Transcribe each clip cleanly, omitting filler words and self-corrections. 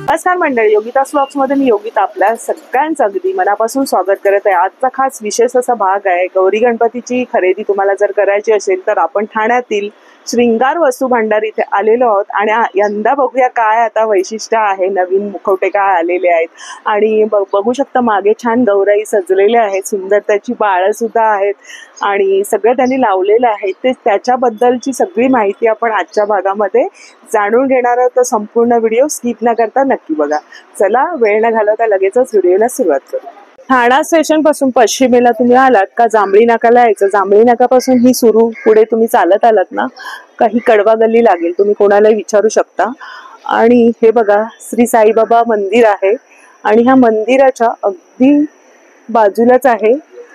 नमस्कार मंडळी, योगितास व्लॉग्स मध्ये मी योगिता आपल्या सगळ्यांचं अगदी मनापासून स्वागत करत आहे। आजचा खास विशेष असा भाग आहे, गौरी गणपतीची खरेदी तुम्हाला जर करायची असेल तर आपण ठाण्यातील श्रृंगार वस्तू भांडार इथे आलेलो आहोत आणि यंदा बघूया काय आता वैशिष्ट्य आहे, नवीन मुखवटे काय आलेले आहेत आणि बघू शकता मागे छान गौराई सजलेल्या आहेत, सुंदर त्याची बाळं सुद्धा आहेत आणि सगळं त्यांनी लावलेलं आहे। ते त्याच्याबद्दलची सगळी माहिती आपण आजच्या भागामध्ये जाणून घेणार आहोत, तर संपूर्ण व्हिडिओ स्किप न करता नक्की बघा। चला वेळ न घालवता लगेचच व्हिडिओला सुरुवात करू। ठाणा स्टेशन पासून पश्चिमेला तुम्ही आलात का जांभळी नाकाला यायचं। जांभळी नाकापासून ही सुरू पुढे तुम्ही चालत आलात ना का ही कडवा गल्ली लागेल, तुम्ही कोणालाही विचारू शकता। आणि हे बघा श्री साईबाबा मंदिर आहे आणि ह्या मंदिराच्या अगदी बाजूलाच आहे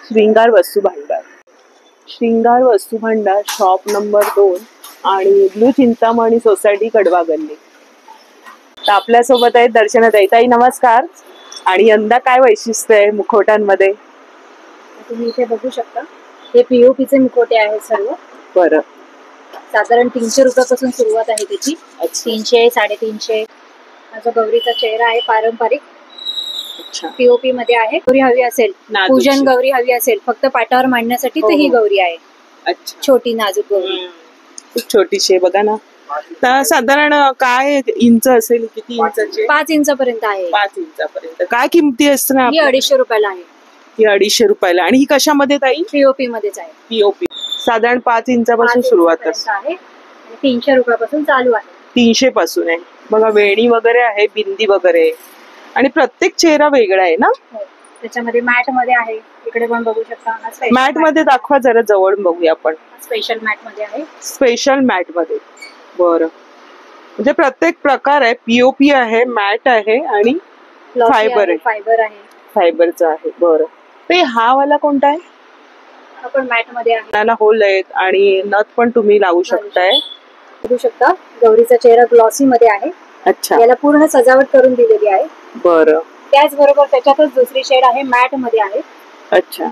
श्रृंगार वस्तू भांडार। श्रृंगार वस्तू भांडार शॉप नंबर 2 आणि ब्लू चिंतामणी सोसायटी कडवा गल्ली। तर आपल्यासोबत आहे दर्शनाताई। ताई नमस्कार। आणि यंदा काय वैशिष्ट्य आहे मुखवट्यांमध्ये? तुम्ही इथे बघू शकता, हे पीओपी चे मुखवटे आहेत सर्व। बरं, साधारण 300 रुपयापासून सुरुवात आहे त्याची। 300 350। माझा गौरीचा चेहरा आहे पारंपरिक। अच्छा, पीओपी मध्ये आहे। गौरी हवी असेल, पूजन गौरी हवी असेल, फक्त पाटावर मांडण्यासाठी तर ही गौरी आहे। अच्छा, छोटी नाजूक गौरी, खूप छोटीशी बघा ना। तर साधारण काय इंच असेल, किती इंचाची? 5 इंचापर्यंत आहे। 5 इंचापर्यंत। काय किमती असणार? ही 250 रुपयाला आहे। ही 250 रुपयाला। आणि ही कशामध्ये ताई? पीओपी मध्येच आहे। पीओपी साधारण 5 इंचापासून सुरुवात आहे। 300 रुपयापासून चालू आहे। 300 पासून आहे बघा। वेणी वगैरे आहे, बिंदी वगैरे, आणि प्रत्येक चेहरा वेगळा आहे ना। त्याच्यामध्ये मॅट मध्ये आहे, इकडे पण बघू शकता। मॅट मध्ये दाखवा जरा, जवळ बघूया आपण। स्पेशल मॅट मध्ये आहे। स्पेशल मॅट मध्ये, बरं। म्हणजे प्रत्येक प्रकार आहे, पीओपी आहे, मॅट आहे आणि फायबर आहे। फायबरचा आहे, बरं। ते हा वाला कोणता आहे? आपण मॅट मध्ये आहे। त्याला होल आहेत आणि नथ पण तुम्ही लावू शकताय। बघू शकता गौरीचा चेहरा ग्लॉसी मध्ये आहे। अच्छा, याला पूर्ण सजावट करून दिलेली आहे। बरं। त्याचबरोबर त्याच्यातच दुसरी शेड आहे, मॅट मध्ये आहे। अच्छा,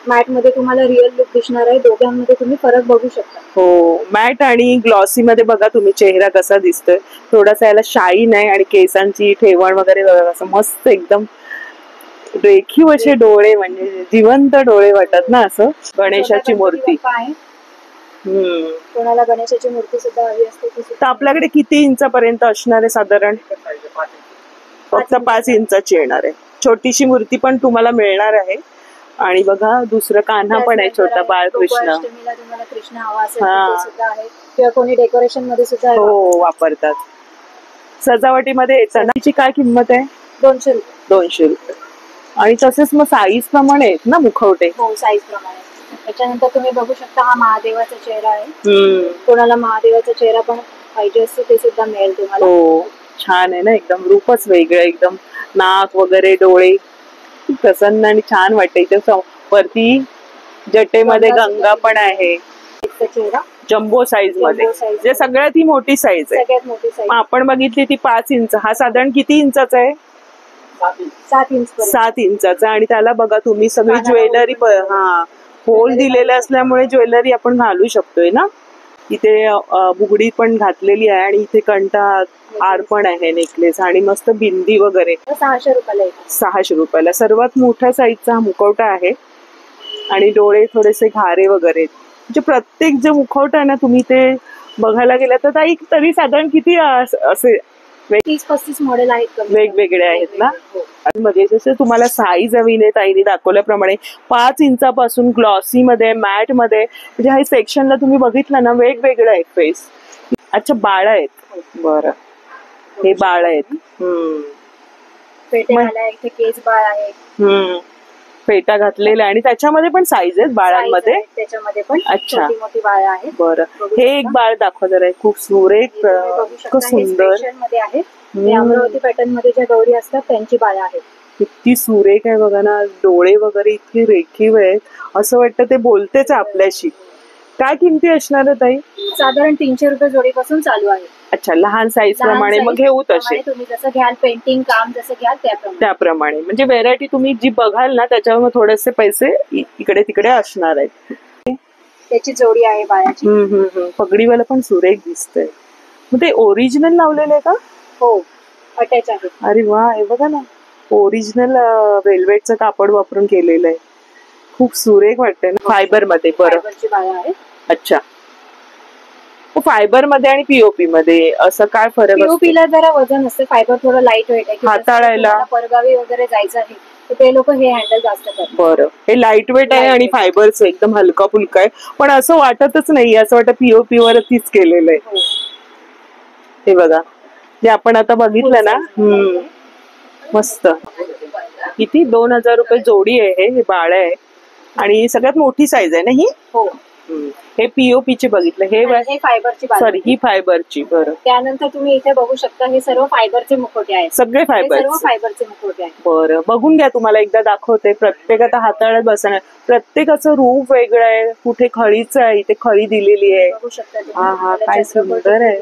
मॅट मध्ये तुम्हाला रिअल लुक दिसणार आहे। दोघांमध्ये तुम्ही फरक बघू शकता। हो, मॅट आणि ग्लॉसी मध्ये बघा तुम्ही चेहरा कसा दिसतोय, थोडासा याला शाईन आहे आणि केसांची ठेवण वगैरे बघा असं मस्त एकदम रेखीव असे डोळे, म्हणजे जिवंत डोळे वाटत ना असं। गणेशाची मूर्ती, कोणाला गणेशाची मूर्ती सुद्धा हवी असते तर आपल्याकडे किती इंचापर्यंत असणार आहे साधारण? फक्त 5 इंचाची येणार आहे। छोटीशी मूर्ती पण तुम्हाला मिळणार आहे। आणि बघा दुसरं कान्हा पण आहे, छोटा बाळकृष्ण। तुम्हाला कृष्ण हवा असेल ते सुद्धा आहे, किंवा कोणी डेकोरेशन मध्ये सुद्धा वापरतात, सजावटीमध्ये येतं ना। तिची काय किंमत आहे? 200 रुपये। 200 रुपये। आणि तसेच मग साईज प्रमाणे आहेत ना मुखवटे? हो, साईज प्रमाणे। त्याच्यानंतर तुम्ही बघू शकता हा महादेवाचा चेहरा आहे। कोणाला महादेवाचा चेहरा पण पाहिजे असतो ते सुद्धा मिळेल तुम्हाला। हो, छान आहे ना, एकदम रूपच वेगळं, एकदम नाक वगैरे, डोळे प्रसन्न आणि छान वाटते। इथे वरती जटेमध्ये गंगा पण आहे। जम्बो साईज मध्ये, जे सगळ्यात ही मोठी साईज आहे। सगळ्यात मोठी साईज आपण बघितली ती 5 इंच। हा साधारण किती इंचाचा आहे? 7 इंच। 7 इंचाचा। आणि त्याला बघा तुम्ही सगळी ज्वेलरी, होल दिलेले असल्यामुळे ज्वेलरी आपण घालू शकतोय ना। इथे बुगडी पण घातलेली आहे आणि इथे कंठा हार पण आहे, नेकलेस आणि मस्त बिंदी वगैरे। 600 रुपयाला। 600 रुपयाला। सर्वात मोठ्या साईजचा हा मुखवटा आहे आणि डोळे थोडेसे घारे वगैरे, म्हणजे प्रत्येक जे मुखवटा आहे ना तुम्ही ते बघायला गेलं तर ताई तरी साधारण किती असे 30-35 मॉडेल आहेत, वेगवेगळे आहेत ना। मध्ये जसे तुम्हाला साईज हवी ताईने दाखवल्याप्रमाणे 5 इंचापासून ग्लॉसी मध्ये, मॅट मध्ये, म्हणजे ह्या सेक्शनला तुम्ही बघितलं ना वेगवेगळे आहेत फेस। अच्छा, बाळ आहेत, बरं। हे बाळ आहेत, इथे केस बाळ आहे, फेटा घातलेला आणि त्याच्यामध्ये पण साईज आहेत बाळांमध्ये। त्याच्यामध्ये पण अच्छा, मोठी बाळ आहे। बरं, हे एक बाळ दाखवा जरा, खूप सुरेख, खूप सुंदर मध्ये आहे। अमरावती पॅटर्न मध्ये ज्या गौरी असतात त्यांची बाळ आहेत। किती सुरेख आहे बघा ना, डोळे वगैरे इतकी रेखीव आहेत, असं वाटतं ते बोलतेच आपल्याशी। काय किमती असणार आहे ताई? साधारण 300 रुपये जोडीपासून चालू आहे। अच्छा, लहान साईज प्रमाणे मग घेऊ तसे तुम्ही जसं घ्याल, पेंटिंग काम जसं घ्याल त्याप्रमाणे, म्हणजे व्हेरायटी तुम्ही जी बघाल ना त्याच्यावर थोडेसे पैसे इकडे तिकडे असणार आहेत। त्याची जोडी आहे बाळाची। पगडीवाला पण सुरेख दिसतंय। मग ते ओरिजिनल लावलेलं आहे का? हो, अटॅच आहे. अरे वा, हे बघा ना, ओरिजिनल वेल्वेटचं कापड वापरून केलेलं आहे. खूप सुरेख वाटतंय ना. फायबर मध्ये. बरं, फायबरची बाळा आहे. अच्छा. फायबर मध्ये आणि पीओपी मध्ये असं काय फरक असतो? पीओपी ला जरा वजन असते, फायबर थोडं लाईट वेट आहे. हाताळायला परगावी वगैरे जायचं आहे तर ते लोक हे हँडल जास्त करतात. बरं, हे लाईट वेट आहे आणि फायबरचं एकदम हलका फुलका आहे, पण असं वाटतच नाही, असं वाटतं पीओपी वरतीच केलेलं आहे. हे बघा, जे आपण आता बघितलं ना. मस्त. किती 2000 रुपये जोडी आहे. हे बाळ आहे आणि सगळ्यात मोठी साईज आहे ना ही. हो. हे पीओपी चे बघितलं. हे फायबरची, सॉरी, ही फायबरची. बरं. त्यानंतर तुम्ही इथे बघू शकता हे सर्व फायबरचे मुखवटे आहेत. सगळे फायबरचे मुखवटे आहेत. बरं, बघून घ्या, तुम्हाला एकदा दाखवते. प्रत्येक आता हाताळत बसणार, प्रत्येकाचं रूप वेगळं आहे. कुठे खळीचं आहे, इथे खळी दिलेली आहे. बघू शकता. हा, काय सुंदर आहे.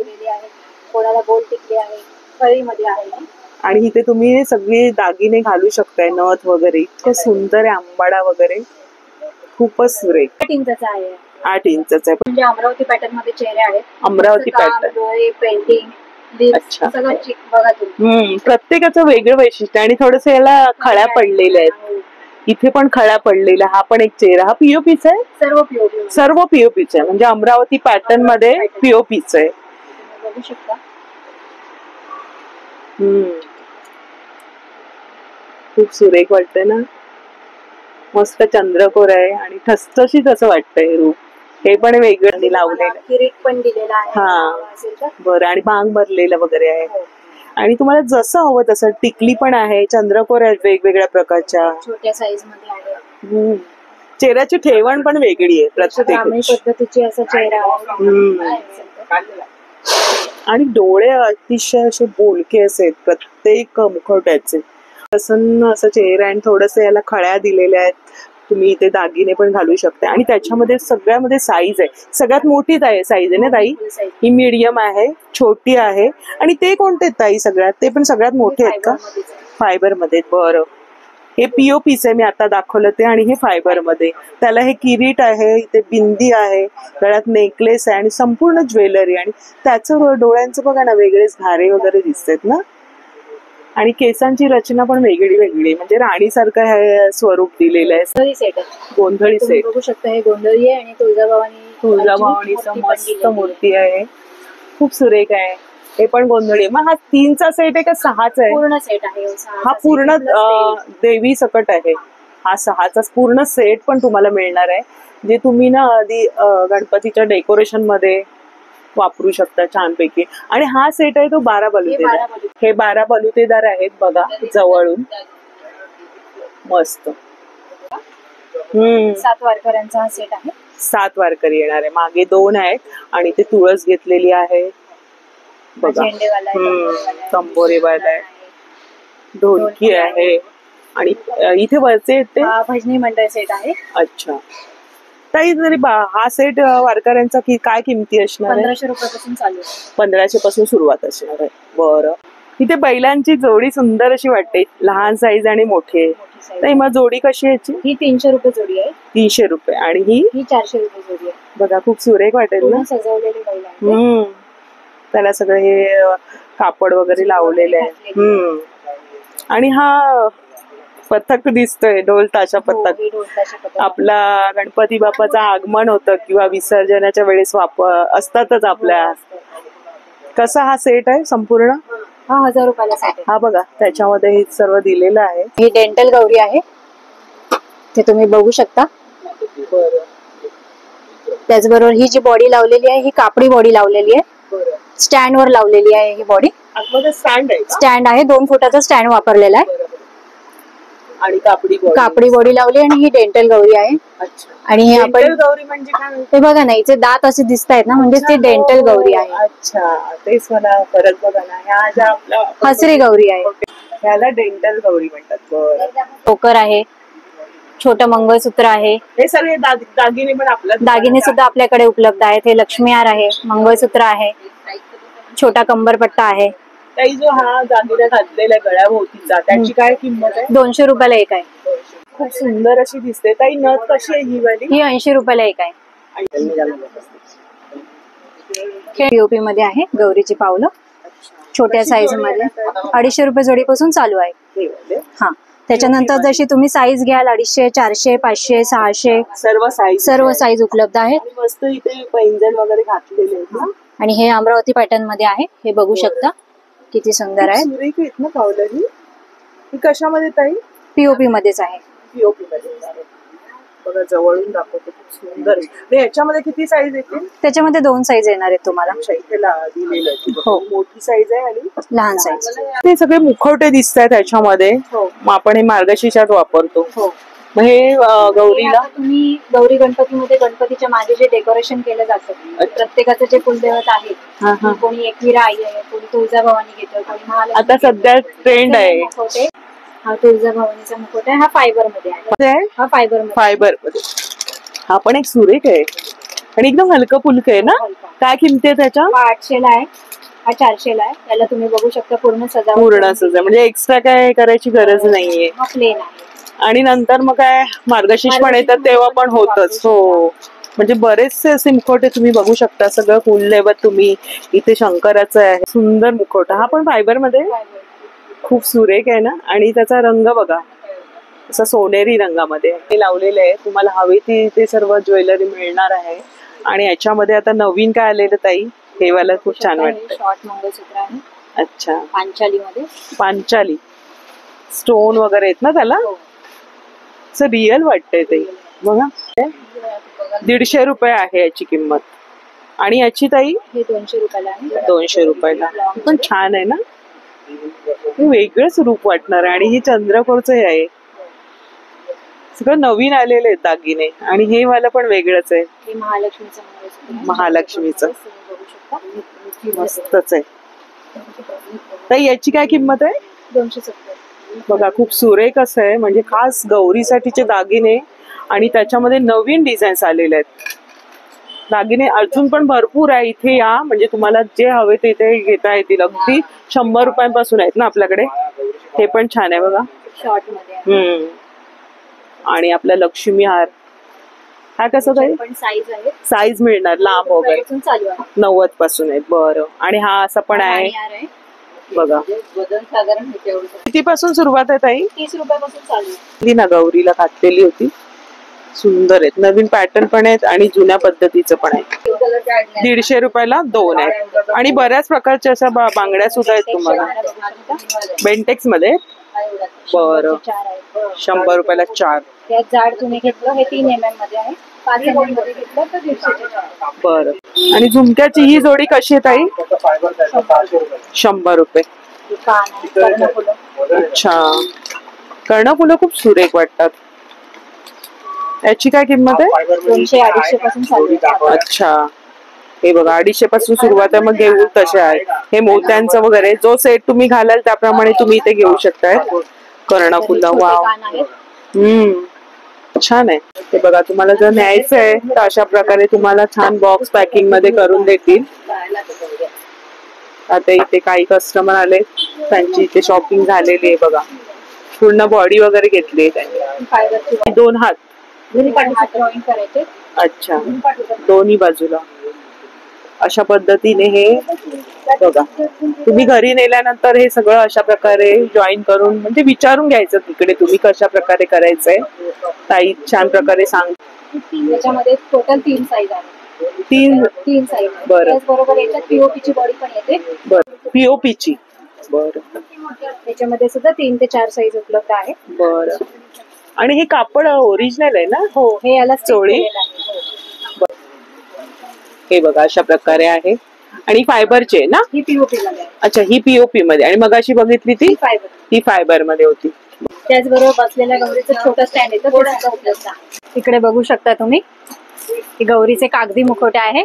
कोणाला गोल टिकली आहे, खळीमध्ये आहे. आणि इथे तुम्ही सगळे दागिने घालू शकताय, नथ वगैरे. इतकं सुंदर आहे, आंबाडा वगैरे. खूपच सुरेख. 8 इंचाचा आहे. 8 इंचाचा आहे. म्हणजे अमरावती पॅटर्न मध्ये चेहरे आहेत. अमरावती पॅटर्न. पेंटिंग, अच्छा. सगळं बघा तुम्ही. प्रत्येकाचं वेगळं वैशिष्ट्य. आणि थोडस याला खळ्या पडलेल्या आहेत. इथे पण खळ्या पडलेल्या. हा पण एक चेहरा. हा पीओपीचा आहे. सर्व पीओपीचा आहे. म्हणजे अमरावती पॅटर्न मध्ये पीओपीच आहे. बघू शकता. खूप सुरेख वाटतंय ना. मस्त चंद्रकोर आहे आणि ठसठशीत असं वाटतंय रूप. हे पण वेगळं लावलेलं. किरीट पण दिलेला आहे. हा, बरं. आणि भांग भरलेलं वगैरे आहे. आणि तुम्हाला जसं हवं तसं. टिकली पण आहे, चंद्रकोर आहेत वेगवेगळ्या प्रकारच्या, छोट्या साईज मध्ये आहे. चेहऱ्याची ठेवण पण वेगळी आहे प्रत्येक पद्धतीची असा चेहरा आहे. आणि डोळे अतिशय असे बोलके असे प्रत्येक मुखवट्याचे. प्रसन्न असं चेहरा आणि थोडस याला खळ्या दिलेल्या आहेत. तुम्ही इथे दागिने पण घालू शकता. आणि त्याच्यामध्ये सगळ्यामध्ये साईज आहे. सगळ्यात मोठी साईज आहे ना ताई. ही मीडियम आहे, छोटी आहे. आणि ते कोणते ताई सगळ्यात? ते पण सगळ्यात मोठे आहेत का? फायबर मध्ये. बरं. हे पीओपीच आहे, मी आता दाखवलं ते. आणि हे फायबर मध्ये. त्याला हे किरीट आहे, इथे बिंदी आहे, गळ्यात नेकलेस आहे आणि संपूर्ण ज्वेलरी. आणि त्याचं डोळ्यांचं बघा ना, वेगळेच धारे वगैरे दिसतात ना. आणि केसांची रचना पण वेगळी वेगळी, म्हणजे राणीसारखं हे स्वरूप दिलेलं आहे. गोंधळी सेट बघू शकता. हे गोंधळी आहे आणि तुळजाभवानीचं मस्त मूर्ती आहे. खूप सुरेख आहे. हे पण गोंधळी. मग हा 3चा सेट आहे का 6चा आहे? पूर्ण सेट आहे. हा पूर्ण देवी सकट आहे. हा 6चा पूर्ण सेट पण तुम्हाला मिळणार आहे, जे तुम्ही ना आधी गणपतीच्या डेकोरेशन मध्ये वापरू शकता छानपैकी. आणि हा सेट आहे तो 12 बलुतेदार. हे 12 बलुतेदार आहेत बघा जवळून. मस्त. 7 वारकऱ्यांचा हा सेट आहे. 7 वारकरी येणार आहे. मागे 2 आहेत आणि ते तुळस घेतलेली आहे बघा. तंबोरेवाला आहे, ढोलकी आहे. आणि इथे वरचे येते भजनी मंडळ सेट आहे. अच्छा ताई, तरी हा सेट वारकऱ्यांचा काय किमती असणार आहे? 1500 रुपयापासून चालू आहे. 1500 पासून सुरुवात असणार आहे. बरं. इथे बैलांची जोडी सुंदर अशी वाटते, लहान साईज आणि मोठे. ताई, मग जोडी कशी आहे याची? ही 300 रुपये जोडी आहे. 300 रुपये. आणि ही 400 रुपये जोडी आहे. बघा, खूप सुरेख वाटेल ना. सजवलेली बैल आहे. त्याला सगळं हे कापड वगैरे लावलेले आहे. आणि हा पथक दिसतोय, ढोल ताशा पथक. आपला गणपती बाप्पाचं आगमन होतं किंवा विसर्जनाच्या वेळेस असतातच आपल्या. कसा हा सेट आहे संपूर्ण? हा 1000 रुपयाला सेट आहे. हा बघा, त्याच्यामध्ये हे सर्व दिलेलं आहे. ही डेंटल गौरी आहे, ते तुम्ही बघू शकता. त्याचबरोबर ही जी बॉडी लावलेली आहे, ही कापडी बॉडी लावलेली आहे. स्टँड वर लावलेली आहे ही बॉडी. स्टँड आहे, 2 फुटाचा स्टँड वापरलेला आहे. आणि कापडी बॉडी लावली. आणि ही डेंटल गौरी आहे. आणि हे आपण गौरी म्हणजे काय? ते बघा ना, हिचे दात असे दिसत आहेत ना, म्हणजे ती डेंटल गौरी आहे. अच्छा, तेच मला फरक बघा ना. ह्या ज्या आपल्या हसरी गौरी आहे, ह्याला डेंटल गौरी म्हणतात. टोकर आहे, छोट मंगळसूत्र आहे. हे सगळे दागिने पण दागिने सुद्धा आपल्याकडे उपलब्ध आहेत. हे लक्ष्मी हार आहे, मंगळसूत्र आहे, छोटा कंबरपट्टा आहे. ताई, जो हा दागिना घातलेला गळ्याभोवतीचा, त्याची काय किंमत आहे? 200 रुपयाला एक आहे. खूप सुंदर अशी दिसते. ताई, नथ कशी आहे ही वाली? ही 80 रुपयाला एक आहे. पीओपी मध्ये आहे गौरीची पावलं. छोट्या साईज मध्ये 250 रुपये जोडीपासून चालू आहे. हा, त्याच्यानंतर जशी तुम्ही साईज घ्याल 250, 400, 500, 600 सर्व साईज उपलब्ध आहेत. मस्त इथे पैंजण वगैरे घातलेले आहेत ना. आणि हे अमरावती पॅटर्न मध्ये आहे, हे बघू शकता किती सुंदर आहे. सुरेख आहेत ना पावलं ही कशामध्ये ताई? पीओपी मध्येच आहे. पीओपी मध्ये बघा, जवळून दाखवतो, खूप सुंदर आहे. याच्यामध्ये किती साईज येतील? त्याच्यामध्ये 2 साईज येणार आहेत तुम्हाला. इथे दिलेलं आहे. हो, मोठी साईज आहे आणि लहान साईज. ते सगळे मुखवटे दिसत आहेत त्याच्यामध्ये. मग आपण हे मार्गशीर्षात वापरतो. मग हे गौरीला तुम्ही गौरी गणपतीमध्ये गणपतीच्या मागे जे डेकोरेशन केलं जातं, प्रत्येकाचं जे कुलदैवत आहे, कोणी एकविरा आई आहे, कोणी तुळजाभवानी घेतं, कोणी महालक्ष्मी. आता सध्या ट्रेंड आहे. हा तुळजाभवानीचा मुकुट आहे, हा फायबर मध्ये आहे. हा फायबर मध्ये. हा पण एक सुरेख आहे आणि एकदम हलकं फुलकं आहे ना. काय किमती आहे त्याच्या? 800 ला आहे, हा 400 ला आहे. त्याला तुम्ही बघू शकता पूर्ण सजावट. पूर्ण सजावट म्हणजे एक्स्ट्रा काय करायची गरज नाहीये. हा प्लेन आहे. आणि नंतर मग काय मार्गशीर्ष पण येतात तेव्हा पण होतच. हो, म्हणजे बरेचसे असे मुखवटे तुम्ही बघू शकता. सगळं कुलदैवत तुम्ही इथे शंकराचं आहे. सुंदर मुखवटा. हा पण फायबर मध्ये खूप सुरेख आहे ना. आणि त्याचा रंग बघा, असं सोनेरी रंगामध्ये हे लावलेलं आहे. तुम्हाला हवी ती ते सर्व ज्वेलरी मिळणार आहे. आणि याच्यामध्ये आता नवीन काय आलेलं ताई? हे वाला खूप छान वाटतं. शॉर्ट मंगळसूत्र आहे. अच्छा, पांचाली मध्ये. पांचाली स्टोन वगैरे आहेत ना त्याला. असं रिअल वाटतंय ते बघा. 150 रुपये आहे याची किंमत. आणि याची ताई हे 200 रुपयाला आहे. 200 रुपयाला. पण छान आहे ना, वेगळंच रूप वाटणार आहे. आणि ही चंद्रकोरचं हे आहे. सगळं नवीन आलेले आहेत दागिने. आणि हे वाला पण वेगळंच आहे. हे महालक्ष्मीचं. महालक्ष्मीचं मस्तच आहे. ताई याची काय किंमत आहे? 270. बघा, खूप सुरेख असं आहे. म्हणजे खास गौरीसाठीचे दागिने आणि त्याच्यामध्ये नवीन डिझाईन्स आलेले आहेत. दागिने अजून पण भरपूर आहे. इथे या, म्हणजे तुम्हाला जे हवे ते इथे घेता येतील. अगदी 100 रुपयांपासून आहेत ना आपल्याकडे. हे पण छान आहे बघा, शॉर्ट मध्ये. आणि आपला लक्ष्मी हार हा कसा ताई? साईज मिळणार लांब वगैरे 90 पासून आहे. बरं. आणि हा असा पण आहे बघा. किती पासून सुरुवात आहे ताई? 30 रुपयापासून चालू आहे. ना गौरीला घातलेली होती. सुंदर आहेत. नवीन पॅटर्न पण आहेत आणि जुन्या पद्धतीचं पण आहे. 150 रुपयाला 2 आहेत. आणि बऱ्याच प्रकारच्या अशा बांगड्या सुद्धा आहेत तुम्हाला बेंटेक्स मध्ये. बरं, 100 रुपयाला 4. त्यात जाड तुम्ही घेतलं हे 3 mm मध्ये आहे. 5 mm मध्ये घेतलं तर 150. बरं. आणि झुमक्याची ही जोडी कशी आहे ताई? 100 रुपये. अच्छा, कर्णफुलं खूप सुरेख वाटतात. याची काय किंमत आहे? 200-250 पासून चालू आहे. अच्छा, हे बघा 250 पासून सुरुवात आहे. मग घेऊ तसे आहे. हे मोत्यांचं वगैरे जो सेट तुम्ही घालाल त्याप्रमाणे तुम्ही इथे घेऊ शकताय. कर्णफुलं. वाव, छान आहे. हे बघा, तुम्हाला जर न्यायचं आहे तर अशा प्रकारे तुम्हाला छान बॉक्स पॅकिंग मध्ये करून देतील. आता इथे काही कस्टमर आले, त्यांची इथे शॉपिंग झालेली आहे बघा. पूर्ण बॉडी वगैरे घेतली आहे त्यांनी. 2 हात. अच्छा, दोन्ही बाजूला अशा पद्धतीने हे बघा. तुम्ही घरी नेल्यानंतर हे सगळं अशा प्रकारे जॉईन करून म्हणजे विचारून घ्यायचं तिकडे तुम्ही कशा प्रकारे करायचंय. ताई छान प्रकारे सांग. याच्यामध्ये टोटल 3 साईज आहे. 3 साईज. बरं. बरोबर. याच्यात पीओपीची बॉडी पण येते. बरं, पीओपीची. बरं. त्याच्यामध्ये सुद्धा 3 ते 4 साईज उपलब्ध आहे. बरं. आणि हे कापड ओरिजिनल आहे ना? हो, हे याला चोळी. हे बघा अशा प्रकारे आहे. आणि फायबरचे ना? ही पीओपी मध्ये. अच्छा, ही पीओपी मध्ये. आणि मगाशी बघितली ती फायबर मध्ये होती. त्याचबरोबर बसलेल्या गौरीचं छोटं स्टँड येतं. इकडे बघू शकता तुम्ही, गौरीचे कागदी मुखवटे आहे.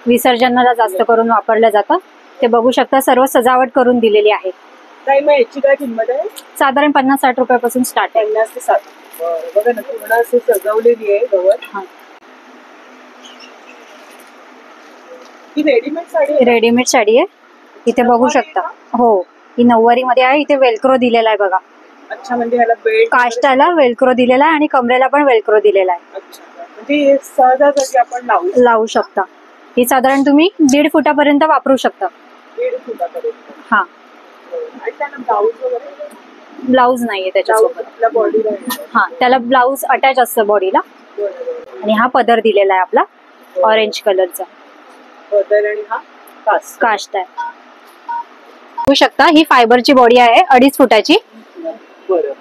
विसर्जनाला जास्त करून वापरलं जातं. ते बघू शकता, सर्व सजावट करून दिलेली आहे. याची काय किंमत आहे? साधारण 50-60 रुपयापासून स्टार्ट आहे. 50 ते 60. बघा ना, पूर्ण असं सजवलेली आहे गवर. ही रेडीमेड साडी आहे. इथे बघू शकता. हो, ही 90 मध्ये आहे. इथे वेलक्रो दिलेला आहे बघा. अच्छा, म्हणजे ह्याला बेल्ट काष्टाला वेलक्रो दिलेला आहे आणि कमरेला पण वेलक्रो दिलेला आहे. अच्छा, म्हणजे सहजासहजी आपण लावू शकता. ही साधारण तुम्ही 1.5 फुटापर्यंत वापरू शकता. हा. आणि त्याला ब्लाऊज वगैरे ब्लाऊज नाहीये त्याच्यासोबत. बॉडीला हा, त्याला ब्लाऊज अटॅच असतं बॉडीला. आणि हा पदर दिलेला आहे आपला ऑरेंज कलरचा. पदर आणि हा कास्ट आहे. बघू शकता ही फायबरची बॉडी आहे 2.5 फुटाची. बरं.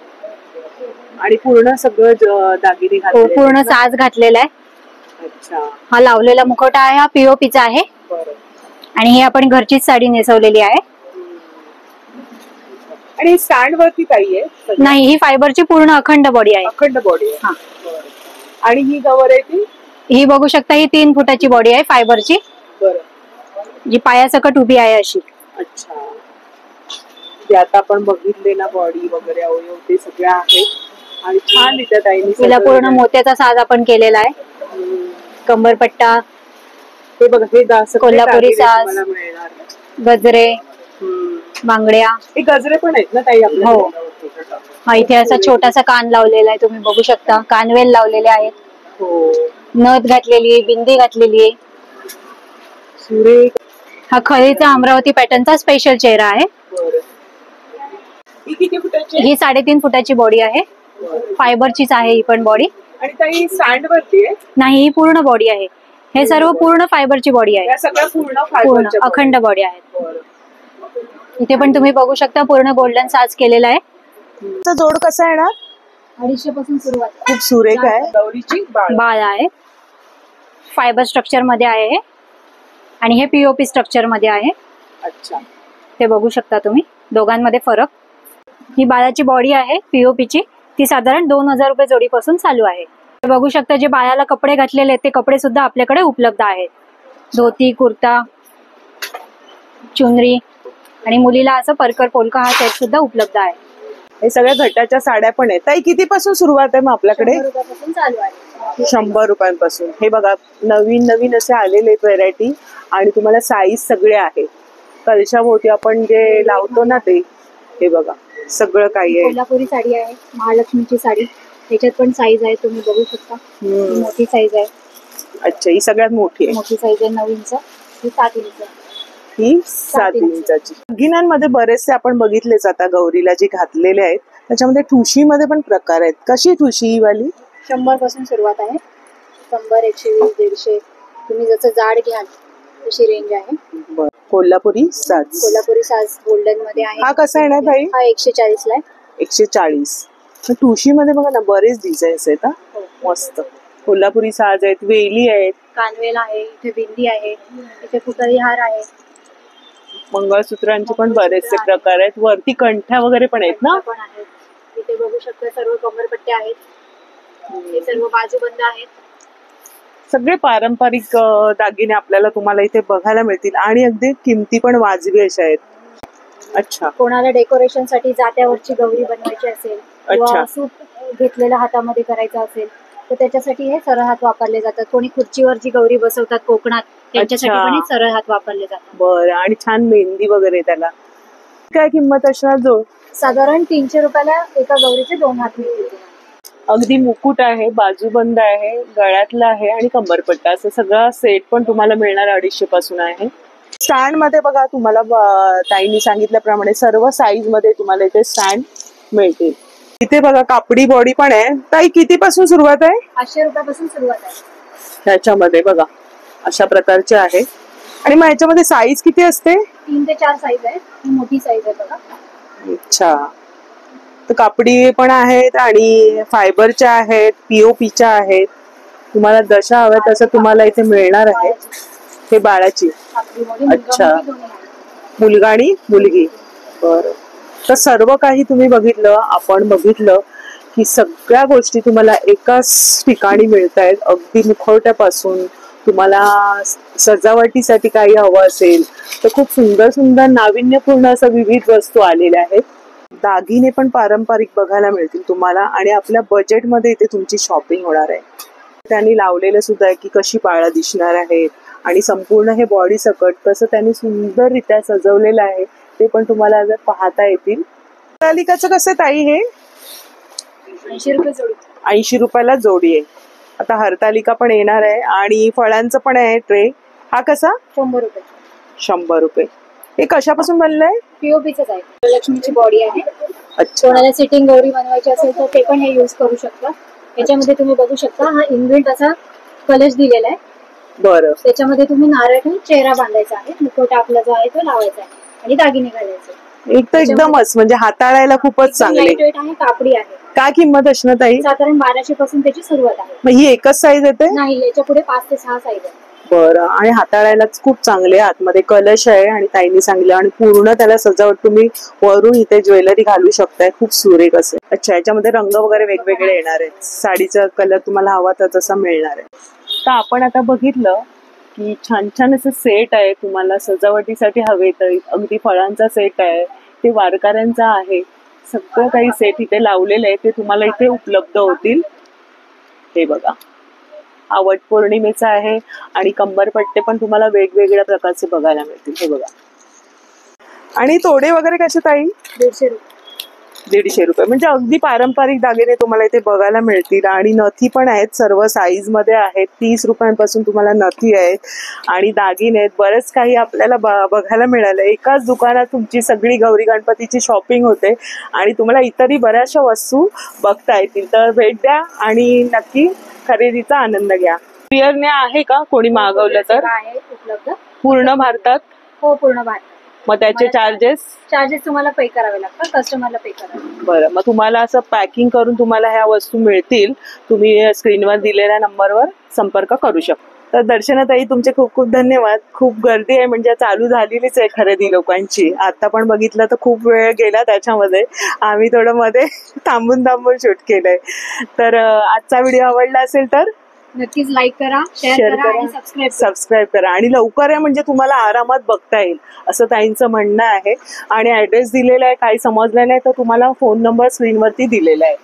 आणि पूर्ण सगळं दागिने हो, पूर्ण साज घातलेला आहे. अच्छा. हा लावलेला मुखवटा आहे, हा पीओपीचा आहे. आणि ही आपण घरचीच साडी नेसवलेली आहे. आणि स्टँड वरती काही आहे? नाही, ही फायबरची पूर्ण अखंड बॉडी आहे. अखंड बॉडी आहे. हा. आणि ही गवर आहे ती? ही बघू शकता ही 3 फुटाची बॉडी आहे फायबरची. बरं. जी पायासकट उभी आहे अशी. अच्छा. जे आता आपण बघितले ना बॉडी वगैरे अवयव ते सगळे आहेत आणि छान दिसत आहे. तिला पूर्ण मोत्याचा साज आपण केलेला आहे. कंबरपट्टा, हे बघा हे कोल्हापुरी साज, गजरे, बांगड्या. हे गजरे पण आहेत ना ताई आपल्या? हो. हा, इथे असा छोटासा कान लावलेला आहे, तुम्ही बघू शकता. कानवेल लावलेले आहेत. हो. नथ घातलेली, बिंदी घातलेली. सुरेख. हा खरीचा अमरावती पॅटर्नचा स्पेशल चेहरा आहे. ही किती फुटाची? ही 3.5 फुटाची बॉडी आहे. फायबरचीच आहे ही पण बॉडी. आणि ताई स्टँड वरती आहे? नाही, ही पूर्ण बॉडी आहे. हे सर्व पूर्ण फायबरची बॉडी आहे. सगळ्या पूर्ण पूर्ण अखंड बॉडी आहे. इथे पण तुम्ही बघू शकता पूर्ण गोल्डन साज केलेला आहे. जोड कसा येणार? 250 पासून सुरुवात. खूप सुरेख आहे. गौरीची बाळ आहे. फायबर स्ट्रक्चर मध्ये आहे आणि हे पीओपी स्ट्रक्चर मध्ये आहे. अच्छा. ते बघू शकता तुम्ही, दोघांमध्ये फरक. ही बाळाची बॉडी आहे पीओपीची. ती साधारण 2000 रुपये जोडीपासून चालू आहे. बघू शकता जे बाळाला कपडे घातलेले आहेत ते कपडे सुद्धा आपल्याकडे उपलब्ध आहेत. धोती, कुर्ता, चुनरी आणि मुलीला असं परकर पोलका हा सेट सुद्धा उपलब्ध आहे. हे सगळ्या घटाच्या साड्या पण आहेत. ताई किती पासून सुरुवात आहे मग आपल्याकडे? 100 रुपयापासून चालू आहे. 100 रुपयांपासून. हे बघा नवीन नवीन असे आलेले व्हेरायटी आणि तुम्हाला साईज सगळे आहे. कलशाभोवती आपण जे लावतो ना ते, हे बघा सगळं काही आहे. कोल्हापुरी साडी आहे, महालक्ष्मीची साडी. त्याच्यात पण साईज आहे, तुम्ही बघू शकता. मोठी साईज आहे. अच्छा, ही सगळ्यात मोठी आहे. मोठी साईज आहे 9 इंच. ही 7 इंच. ही 7 इंचाची. दागिन्यांमध्ये बरेचसे आपण बघितलेच आता गौरीला जे घातलेले आहेत. त्याच्यामध्ये ठुशीमध्ये पण प्रकार आहेत. कशी ठुशी ही वाली? 100 पासून सुरुवात आहे. 100, 120, 150. तुम्ही जसं जाड घ्याल तशी रेंज आहे. कोल्हापुरी साज. कोल्हापुरी साज गोल्डन मध्ये आहे. हा कसा येणार ताई? हा 140 ला आहे. 140. ठुशी मध्ये बघा ना बरेच डिझाईन्स आहेत. मस्त कोल्हापुरी साज आहेत, वेली आहेत, कानवेल आहे, इथे बिंदी आहे, इथे पुतळी हार आहे, मंगळसूत्रांचे पण बरेचसे प्रकार आहेत. वरती कंठ्या वगैरे पण आहेत ना? इथे बघू शकता सर्व कमरपट्टे आहेत. हे सर्व बाजूबंद आहेत. सगळे पारंपरिक दागिने आपल्याला तुम्हाला इथे बघायला मिळतील आणि अगदी किमती पण वाजवी अशा आहेत. अच्छा. कोणाला डेकोरेशन साठी जात्यावरची गौरी बनवायची असेल किंवा सूप घेतलेला हातामध्ये करायचा असेल तर त्याच्यासाठी हे सरळ हात वापरले जातात. कोणी खुर्चीवर जी गौरी बसवतात कोकणात त्यांच्यासाठी पण हे सरळ हात वापरले जातात. बरं. आणि छान मेहंदी वगैरे त्याला काय किंमत असणार? जो साधारण 300 रुपयाला एका गौरीचे 2 हात मिळतील. अगदी मुकुट आहे, बाजूबंद आहे, गळ्यातला आहे आणि कंबरपट्टा असं सगळा सेट पण तुम्हाला मिळणार 250 पासून आहे. स्टँड मध्ये बघा तुम्हाला ताईंनी सांगितल्याप्रमाणे सर्व साईज मध्ये तुम्हाला इथे स्टँड मिळतील. इथे बघा कापडी बॉडी पण आहे. ताई किती पासून सुरुवात आहे? 500 रुपयापासून सुरुवात आहे. ह्याच्यामध्ये बघा अशा प्रकारचे आहे. आणि मग ह्याच्यामध्ये साईज किती असते? 3 ते 4 साईज आहे. ही मोठी साईज आहे बघा. अच्छा. तर कापडी पण आहेत आणि फायबरच्या आहेत, पीओपीच्या आहेत. तुम्हाला जशा हव्या तसं तुम्हाला इथे मिळणार आहे. हे बाळाची. अच्छा. मुलगा आणि मुलगी. बरं. तर सर्व काही तुम्ही बघितलं, आपण बघितलं की सगळ्या गोष्टी तुम्हाला एकाच ठिकाणी मिळत आहेत. अगदी मुखवट्यापासून तुम्हाला सजावटीसाठी काही हवं असेल तर खूप सुंदर सुंदर नाविन्यपूर्ण असं विविध वस्तू आलेल्या आहेत. दागिने पण पारंपरिक बघायला मिळतील तुम्हाला आणि आपल्या बजेटमध्ये इथे तुमची शॉपिंग होणार आहे. त्यांनी लावलेलं सुद्धा आहे की कशी बाळा दिसणार आहेत आणि संपूर्ण हे बॉडी सकट कसं त्यांनी सुंदररित्या सजवलेलं आहे ते पण तुम्हाला जर पाहता येतील. हरतालिकाचं कसं ताई हे? 80 रुपये जोडी. 80 रुपयाला जोडी आहे. आता हरतालिका पण येणार आहे आणि फळांचं पण आहे ट्रे. हा कसा? 100 रुपये. 100 रुपये. हे कशापासून बनलंय? पीओपीच आहे. लक्ष्मीची बॉडी आहे. अच्छा. कोणाला सिटिंग गौरी बनवायची असेल तर ते पण हे यूज करू शकता. याच्यामध्ये तुम्ही बघू शकता हा इनबिल्ट असा कलश दिलेला आहे. बरं. त्याच्यामध्ये तुम्ही नारळ ठेवून चेहरा बांधायचा आहे. मुखवटा आपला जो आहे तो लावायचा आहे आणि दागिने घालायचे. एक तर एकदमच म्हणजे हाताळायला खूपच चांगले. लाईटवेट आहे, कापडी आहे. काय किंमत असणार ताई? साधारण 1200 पासून त्याची सुरुवात आहे. मग ही एकच साईज येते? नाही, याच्या पुढे 5 ते 6 साईज आहे. बरं. आणि हाताळायलाच खूप चांगले. आतमध्ये कलश आहे आणि ताईंनी सांगितलं आणि पूर्ण त्याला सजावट तुम्ही वरून इथे ज्वेलरी घालू शकताय. खूप सुरेख असे. अच्छा, याच्यामध्ये रंग वगैरे वेगवेगळे येणार आहेत. साडीचा कलर तुम्हाला हवा तर तसा मिळणार आहे. तर आपण आता बघितलं की छान छान असं सेट आहे. तुम्हाला सजावटीसाठी हवे तर अगदी फळांचा सेट आहे, ते वारकऱ्यांचा आहे. सगळं काही सेट इथे लावलेलं आहे ते तुम्हाला इथे उपलब्ध होतील. हे बघा, हा वट पौर्णिमेचा आहे आणि कंबरपट्टे पण तुम्हाला वेगवेगळ्या प्रकारचे बघायला मिळतील. हे बघा. आणि तोडे वगैरे कसे ताई? 150 रुपये. 150 रुपये. म्हणजे अगदी पारंपरिक दागिने तुम्हाला इथे बघायला मिळतील. आणि नथी पण आहेत, सर्व साईज मध्ये आहेत. 30 रुपयांपासून तुम्हाला नथी आहेत आणि दागिने आहेत. बरेच काही आपल्याला बघायला मिळालं. एकाच दुकानात तुमची सगळी गौरी गणपतीची शॉपिंग होते आणि तुम्हाला इतरही बऱ्याचशा वस्तू बघता येतील. तर भेट द्या आणि नक्की खरेदीचा आनंद घ्या. कुरिअरने आहे का कोणी मागवलं तर? आहे उपलब्ध पूर्ण भारतात? हो, पूर्ण भारतात. मग त्याचे चार्जेस तुम्हाला पे करावे लागतात, कस्टमरला पे करावे. बरं. मग तुम्हाला असं पॅकिंग करून तुम्हाला ह्या वस्तू मिळतील. तुम्ही स्क्रीनवर दिलेल्या नंबरवर संपर्क करू शकता. तर दर्शनाताई तुमचे खूप खूप धन्यवाद. खूप गर्दी आहे, म्हणजे चालू झालेलीच आहे खरेदी लोकांची. आता पण बघितलं तर खूप वेळ गेला त्याच्यामध्ये. आम्ही थोडं मध्ये थांबून शूट केलंय. तर आजचा व्हिडिओ आवडला असेल तर नक्कीच लाईक करा, शेअर करा आणि सबस्क्राईब करा. आणि लवकर आहे म्हणजे तुम्हाला आरामात बघता येईल असं ताईंचं म्हणणं आहे. आणि ऍड्रेस दिलेला आहे. काही समजलं नाही तर तुम्हाला फोन नंबर स्क्रीनवरती दिलेला आहे.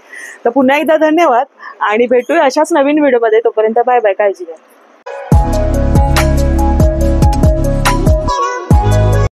तर पुन्हा एकदा धन्यवाद आणि भेटूया अशाच नवीन व्हिडिओमध्ये. तोपर्यंत बाय बाय. काळजी घ्या.